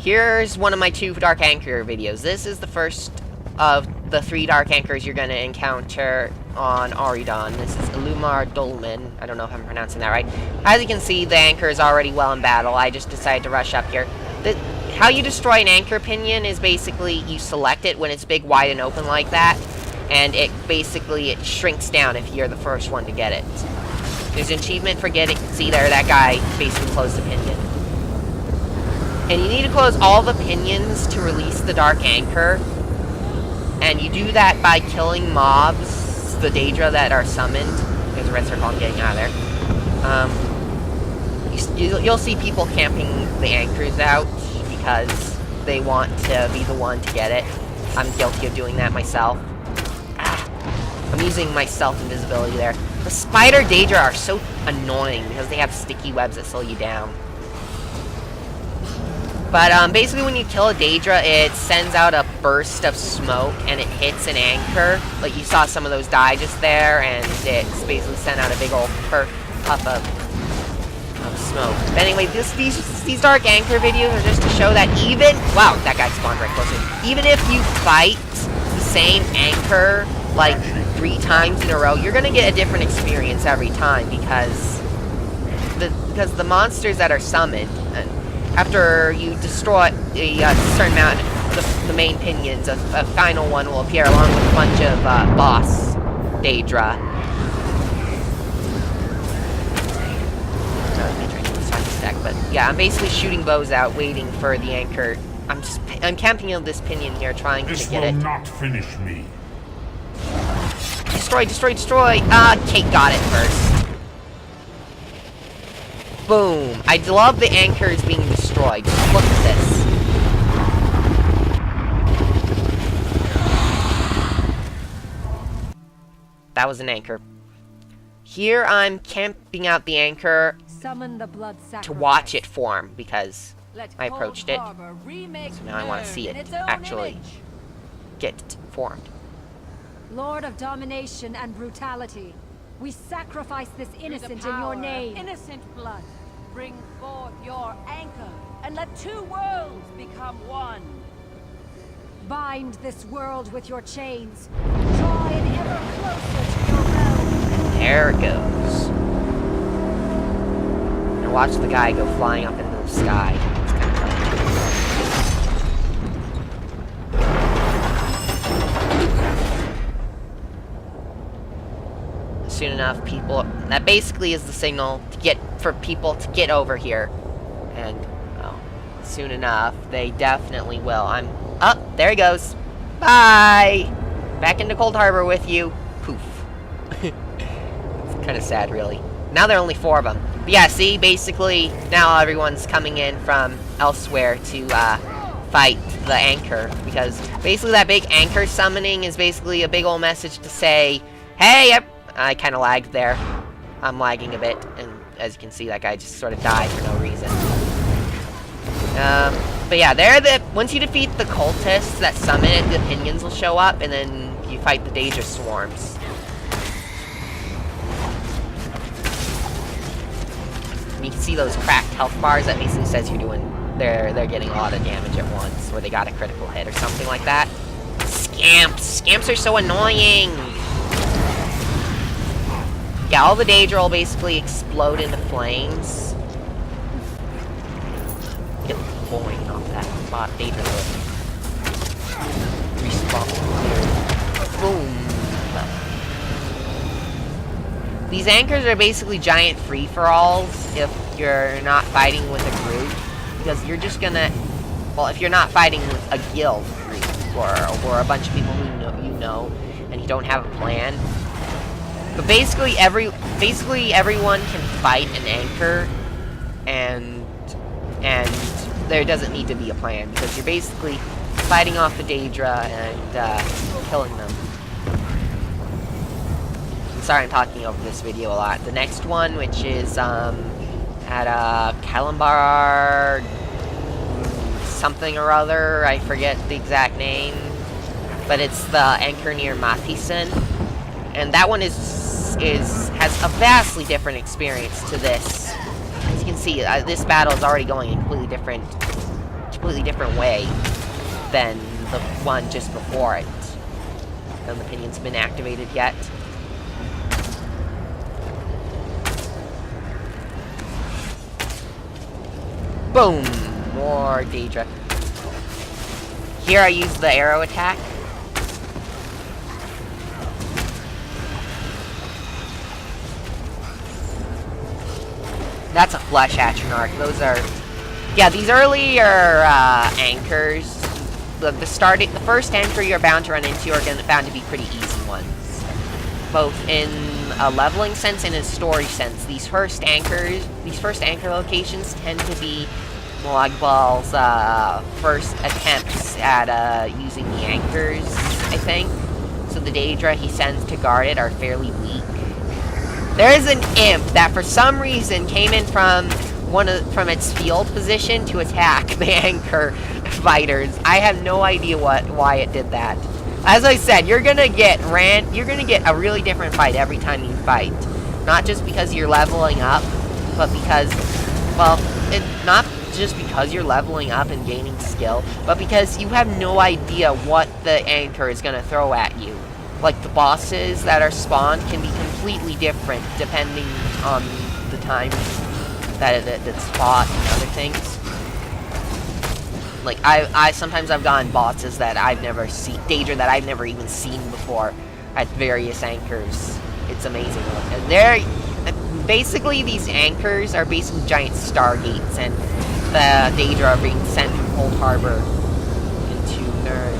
Here's one of my 2 Dark Anchor videos. This is the first of the 3 Dark Anchors you're going to encounter on Auridon. This is Illumar Dolmen. I don't know if I'm pronouncing that right. As you can see, the anchor is already well in battle. I just decided to rush up here. How you destroy an anchor pinion is basically you select it when it's big, wide, and open like that, and it shrinks down if you're the first one to get it. There's an achievement for getting... See there, that guy basically closed the pinion. And you need to close all the pinions to release the Dark Anchor. And you do that by killing mobs, the Daedra that are summoned. There's a red circle, I'm getting out of there. You'll see people camping the anchors out because they want to be the one to get it. I'm guilty of doing that myself. I'm using my self-invisibility there. The spider Daedra are so annoying because they have sticky webs that slow you down. But basically when you kill a Daedra, it sends out a burst of smoke and it hits an anchor. Like you saw some of those die just there, and it's basically sent out a big old puff of smoke. But anyway, these Dark Anchor videos are just to show that even... Wow, that guy spawned right closer. Even if you fight the same anchor like 3 times in a row, you're gonna get a different experience every time because the monsters that are summoned, after you destroy a certain amount of the main pinions, a final one will appear along with a bunch of boss Daedra. But yeah, I'm basically shooting bows out, waiting for the anchor. I'm camping on this pinion here, trying to get it. This will not finish me. Destroy, destroy, destroy! Kate got it first. Boom! I love the anchors being destroyed. Just look at this. That was an anchor. Here I'm camping out the anchor to watch it form because I approached it. So now I want to see it actually get formed. Lord of domination and brutality, we sacrifice this innocent in your name. Innocent blood, bring forth your anchor, and let 2 worlds become one. Bind this world with your chains. Draw it ever closer to your realm. There it goes. And watch the guy go flying up into the sky. It's kind of funny. Soon enough, people... That basically is the signal for people to get over here. And, well, soon enough, they definitely will. Oh, there he goes. Bye! Back into Cold Harbor with you. Poof. It's kind of sad, really. Now there are only 4 of them. But yeah, see, basically, now everyone's coming in from elsewhere to fight the anchor. Because basically that big anchor summoning is basically a big old message to say, hey, I kind of lagged there. I'm lagging a bit, and as you can see, that guy just sort of died for no reason. But yeah, once you defeat the cultists that summon it, the pinions will show up, and then you fight the Daedra swarms. And you can see those cracked health bars. That basically says they're getting a lot of damage at once, or they got a critical hit or something like that. Scamps! Scamps are so annoying! Yeah, all the Daedra will basically explode into flames. Get the coin off that spot. Daedra respawn. Boom. These anchors are basically giant free-for-alls if you're not fighting with a group. Because you're just gonna... Well, if you're not fighting with a guild group or a bunch of people who you know and you don't have a plan. But basically everyone can fight an anchor, and there doesn't need to be a plan because you're basically fighting off the Daedra and killing them. I'm sorry I'm talking over this video a lot. The next one, which is at Kalimbar something or other, I forget the exact name, but it's the anchor near Mathisen. And that one has a vastly different experience to this. As you can see, this battle is already going in completely different completely different way than the one just before it. None of the pinion's been activated yet. Boom! More Daedra. Here I use the arrow attack. That's a flesh Atronach. Those are... Yeah, these earlier anchors, the first anchor you're bound to run into are bound to be pretty easy ones. Both in a leveling sense and in a story sense. These first anchor locations tend to be Molag Bal's first attempts at using the anchors, I think. So the Daedra he sends to guard it are fairly weak. There is an imp that for some reason came in from its field position to attack the anchor fighters. I have no idea why it did that. As I said, you're gonna get a really different fight every time you fight. Not just because you're leveling up, but because, well, not just because you're leveling up and gaining skill, but because you have no idea what the anchor is gonna throw at you. Like, the bosses that are spawned can be completely different depending on the time that it's fought and other things. Like, sometimes I've gotten bosses that I've never seen, Daedra that I've never even seen before at various anchors. It's amazing. And basically, these anchors are basically giant stargates, and the Daedra are being sent from Cold Harbor into Nern.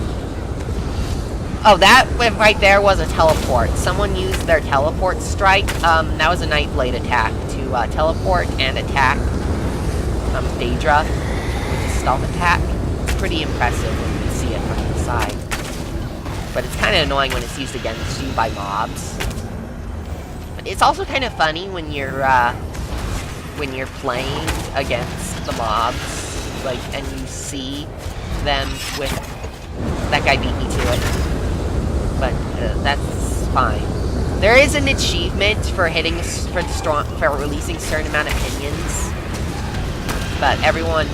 Oh, that right there was a teleport. Someone used their teleport strike. That was a Nightblade attack to teleport and attack Daedra with a stealth attack. It's pretty impressive when you see it from the side. But it's kind of annoying when it's used against you by mobs. But it's also kind of funny when you're playing against the mobs, like, and you see them with... That guy beat me to it. But that's fine. There is an achievement for releasing a certain amount of pinions, but everyone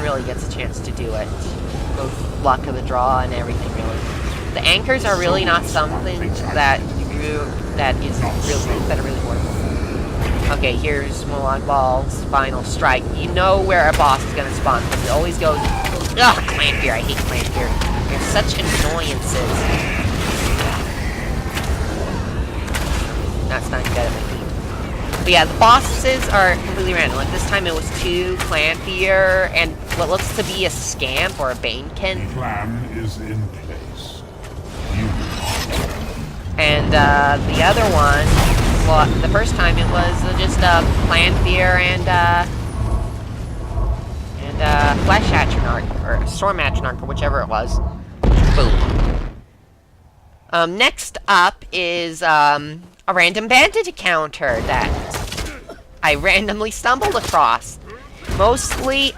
really gets a chance to do it. Both luck of the draw and everything, really. The anchors are really not something that are really worth. Okay, here's Molag Bal's final strike. You know where a boss is gonna spawn because it always goes. Ugh, Clan Fear. I hate Clan Fear. They're such annoyances. That's not good at my feet. But yeah, the bosses are completely random. Like this time it was 2 Clan Fear and what looks to be a Scamp or a Banekin. The plan is in place. And the other one, well, the first time it was just Clan Fear and Flesh Atronach, or Storm Atronach, or whichever it was. Boom. Next up is a random bandit encounter that I randomly stumbled across. Mostly, since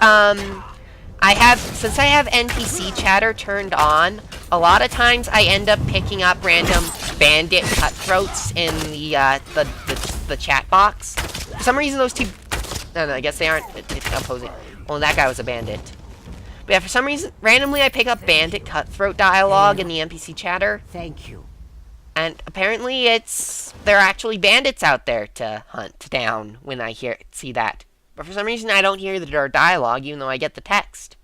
I have NPC chatter turned on, a lot of times I end up picking up random bandit cutthroats in the chat box. For some reason, those two... No, I guess they aren't opposing. Well, that guy was a bandit. But yeah, for some reason, randomly I pick up bandit cutthroat dialogue in the NPC chatter. Thank you. And apparently there are actually bandits out there to hunt down when I see that. But for some reason I don't hear their dialogue even though I get the text.